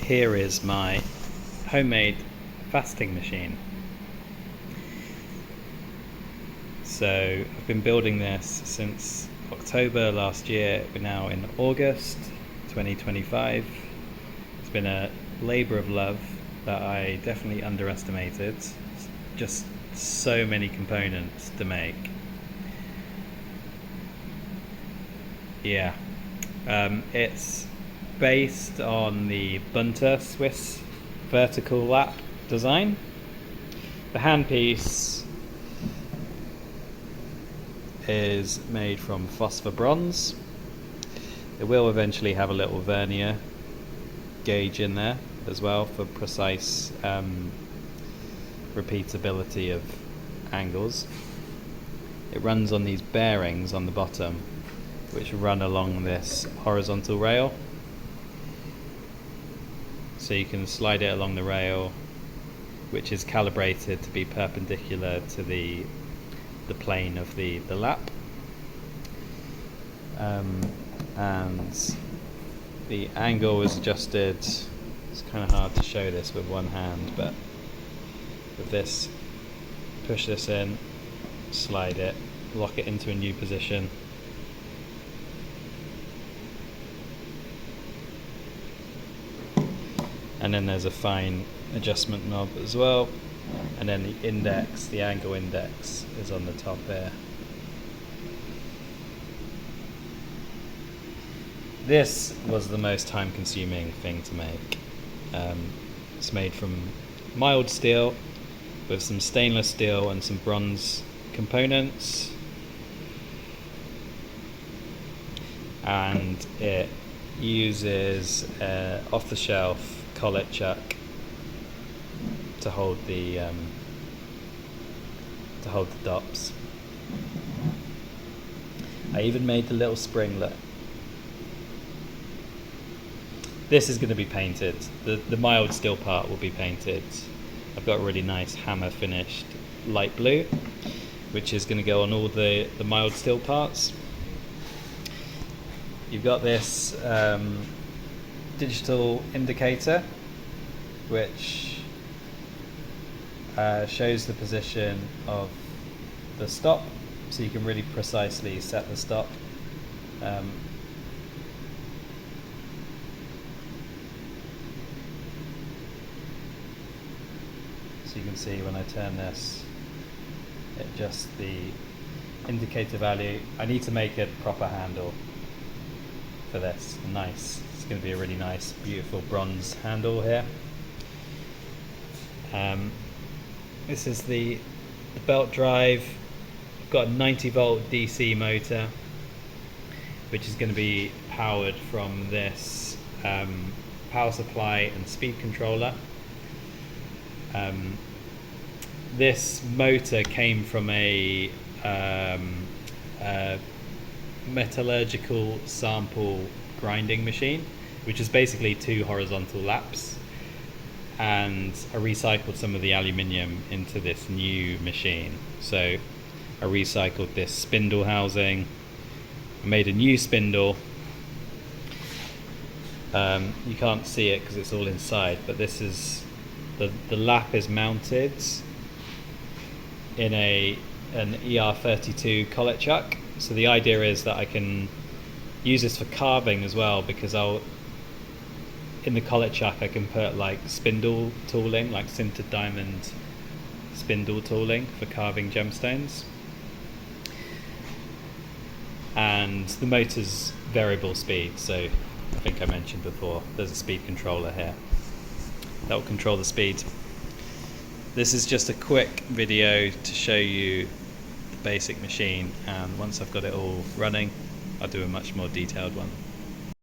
here is my homemade faceting machine. So I've been building this since October last year. We're now in August 2025. It's been a labour of love that I definitely underestimated. Just so many components to make. Yeah, it's based on the Bunter Swiss vertical lap design. The handpiece is made from phosphor bronze. It will eventually have a little vernier gauge in there as well for precise repeatability of angles. It runs on these bearings on the bottom, which run along this horizontal rail. So you can slide it along the rail, which is calibrated to be perpendicular to the plane of the lap. And the angle is adjusted. It's kind of hard to show this with one hand, but with this, push this in, slide it, lock it into a new position. And then there's a fine adjustment knob as well. And then the index, the angle index, is on the top there. This was the most time-consuming thing to make. It's made from mild steel with some stainless steel and some bronze components. And it uses off-the-shelf collet chuck to hold the dops. I even made the little springlet. This is going to be painted. The mild steel part will be painted. I've got a really nice hammer finished light blue, which is going to go on all the mild steel parts. You've got this digital indicator, which shows the position of the stop, so you can really precisely set the stop. So you can see when I turn this, it adjusts the indicator value. I need to make a proper handle for this. Nice. It's going to be a really nice, beautiful bronze handle here. This is the belt drive. I've got a 90-volt DC motor, which is going to be powered from this power supply and speed controller. This motor came from a metallurgical sample grinding machine, which is basically 2 horizontal laps, and I recycled some of the aluminium into this new machine. So I recycled this spindle housing, I made a new spindle. You can't see it because it's all inside, but this is the lap is mounted in an ER32 collet chuck. So the idea is that I can use this for carving as well, because in the collet chuck I can put like spindle tooling, like sintered diamond spindle tooling for carving gemstones. And the motor's variable speed, so I think I mentioned before, there's a speed controller here that will control the speed. This is just a quick video to show you the basic machine, and once I've got it all running, I'll do a much more detailed one.